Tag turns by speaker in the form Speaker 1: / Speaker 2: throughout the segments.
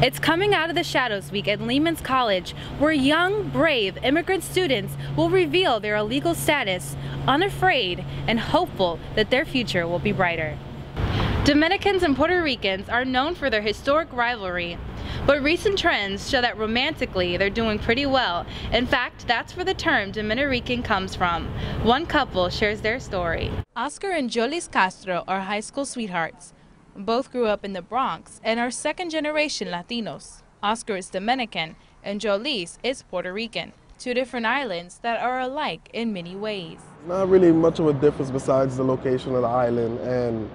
Speaker 1: It's Coming Out of the Shadows Week at Lehman's College, where young, brave immigrant students will reveal their illegal status, unafraid and hopeful that their future will be brighter. Dominicans and Puerto Ricans are known for their historic rivalry, but recent trends show that romantically they're doing pretty well. In fact, that's where the term Dominican comes from. One couple shares their story. Oscar and Jolis Castro are high school sweethearts. Both grew up in the Bronx and are second-generation Latinos. Oscar is Dominican and Jolis is Puerto Rican, two different islands that are alike in many ways.
Speaker 2: Not really much of a difference besides the location of the island, and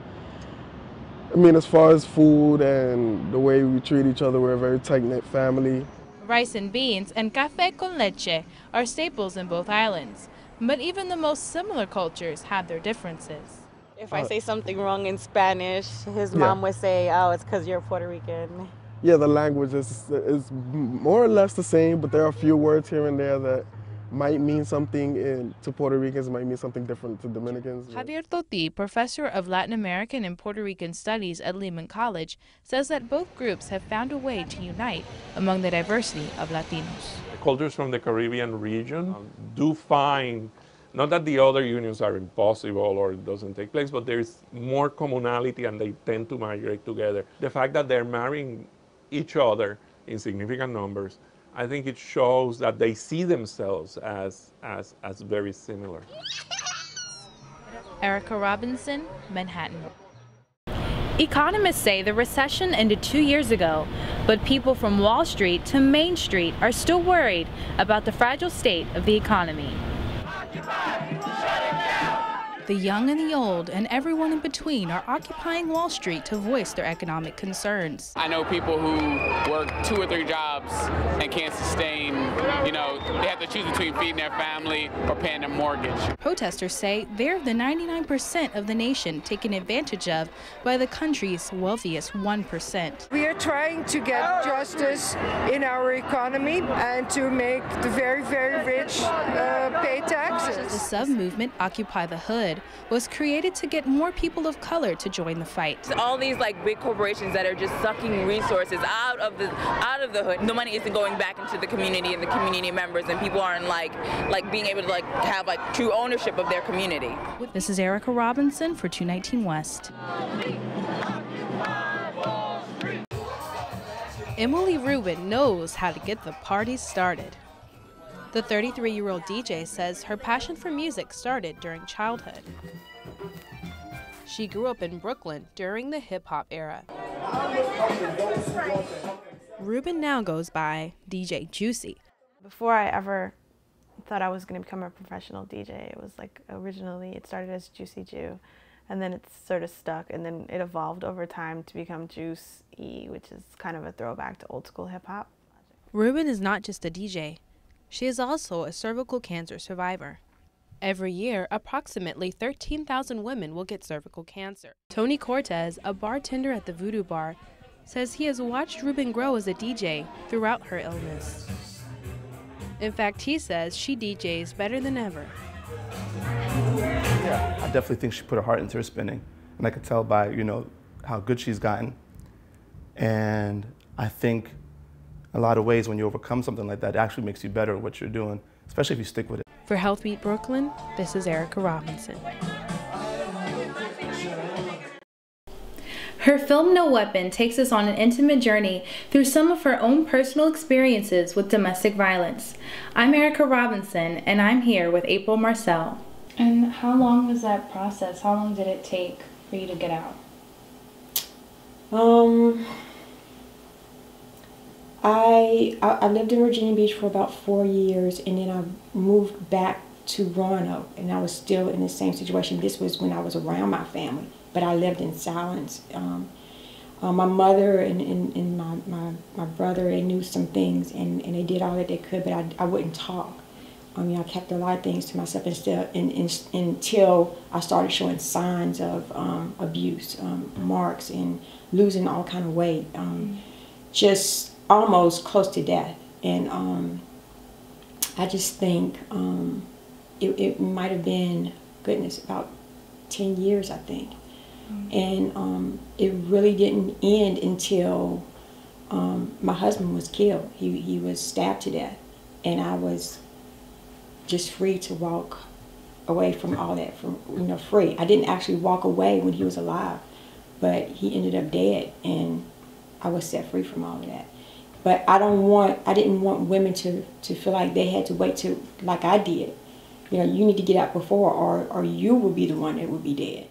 Speaker 2: I mean, as far as food and the way we treat each other, we're a very tight-knit family.
Speaker 1: Rice and beans and café con leche are staples in both islands, but even the most similar cultures have their differences.
Speaker 3: If I say something wrong in Spanish, his mom would say, oh, it's because you're Puerto Rican.
Speaker 2: Yeah, the language is more or less the same, but there are a few words here and there that might mean something to Puerto Ricans, might mean something different to Dominicans.
Speaker 1: Javier Toti, professor of Latin American and Puerto Rican studies at Lehman College, says that both groups have found a way to unite among the diversity of Latinos.
Speaker 4: Cultures from the Caribbean region do find, not that the other unions are impossible or it doesn't take place, but there's more commonality and they tend to migrate together. The fact that they're marrying each other in significant numbers, I think it shows that they see themselves as very similar.
Speaker 1: Erica Robinson, Manhattan. Economists say the recession ended 2 years ago, but people from Wall Street to Main Street are still worried about the fragile state of the economy. The young and the old and everyone in between are occupying Wall Street to voice their economic concerns.
Speaker 5: I know people who work 2 or 3 jobs and can't sustain, they have to choose between feeding their family or paying their mortgage. Protesters
Speaker 1: say they're the 99% of the nation taken advantage of by the country's wealthiest 1%.
Speaker 6: We are trying to get justice in our economy and to make the very, very rich pay taxes.
Speaker 1: The sub-movement, Occupy the Hood, was created to get more people of color to join the fight.
Speaker 7: All these big corporations that are just sucking resources out of the hood. The money isn't going back into the community and the community members, and people aren't being able to have true ownership of their community.
Speaker 1: This is Erica Robinson for 219 West. Emily Rubin knows how to get the party started. The 33-year-old DJ says her passion for music started during childhood. She grew up in Brooklyn during the hip-hop era. Rubin now goes by DJ Juicy.
Speaker 8: Before I ever thought I was going to become a professional DJ, it was originally it started as Juicy Jew, and then it sort of stuck, and then it evolved over time to become Juice E, which is kind of a throwback to old school hip-hop.
Speaker 1: Rubin is not just a DJ. She is also a cervical cancer survivor. Every year, approximately 13,000 women will get cervical cancer. Tony Cortez, a bartender at the Voodoo Bar, says he has watched Rubin grow as a DJ throughout her illness. In fact, he says she DJs better than ever.
Speaker 9: Yeah, I definitely think she put her heart into her spinning, and I could tell by, how good she's gotten. And I think a lot of ways when you overcome something like that, it actually makes you better at what you're doing, especially if you stick with it.
Speaker 1: For Healthbeat Brooklyn, this is Erica Robinson. Her film No Weapon takes us on an intimate journey through some of her own personal experiences with domestic violence. I'm Erica Robinson, and I'm here with April Marcel. And how long was that process? How long did it take for you to get out?
Speaker 10: I lived in Virginia Beach for about 4 years, and then I moved back to Roanoke, and I was still in the same situation. This was when I was around my family, but I lived in silence. My mother and my brother, they knew some things, and they did all that they could, but I wouldn't talk. I kept a lot of things to myself until I started showing signs of abuse, marks, and losing all kind of weight, just almost close to death. And I just think it might have been, goodness, about 10 years, I think. And it really didn't end until my husband was killed. He was stabbed to death, and I was just free to walk away from all that, free. I didn't actually walk away when he was alive, but he ended up dead, and I was set free from all of that. But I didn't want women to feel like they had to wait till, like I did. You need to get out before, or you will be the one that will be dead.